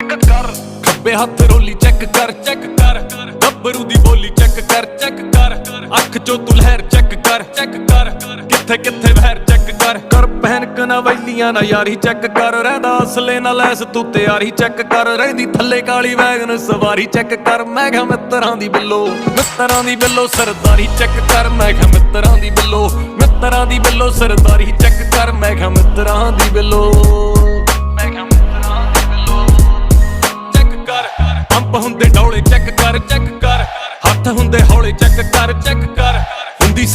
Check ਕਰ। ਖੱਬੇ ਹੱਥ ਰੋਲੀ ਚੈੱਕ ਕਰ ਗੱਭਰੂ ਦੀ ਬੋਲੀ ਚੈੱਕ ਕਰ ਅੱਖ ਚੋਂ ਤੂੰ ਲਹਿਰ ਚੈੱਕ ਕਰ ਕਿੱਥੇ ਕਿੱਥੇ ਵਹਿਰ ਚੈੱਕ ਕਰ ਪਹਿਨ ਕਨਵੈਲੀਆਂ ਨਾ ਯਾਰੀ ਚੈੱਕ ਕਰ। ਰਹਿੰਦਾ ਅਸਲੇ ਨਾਲ ਲੈਸ ਤੂੰ ਤਿਆਰੀ ਚੈੱਕ ਕਰ। ਰਹਿੰਦੀ ਥੱਲੇ ਕਾਲੀ ਵੈਗਨ ਸਵਾਰੀ ਚੈੱਕ ਕਰ। ਮੈਂ ਕਿਹਾ ਮਿੱਤਰਾਂ ਦੀ ਬਿੱਲੋ ਸਰਦਾਰੀ ਚੈੱਕ ਕਰ। ਮੈਂ ਕਿਹਾ ਮਿੱਤਰਾਂ ਦੀ ਬਿੱਲੋ ਸਰਦਾਰੀ ਚੈੱਕ ਕਰ। ਮੈਂ ਕਿਹਾ ਮਿੱਤਰਾਂ ਦੀ ਬਿੱਲੋ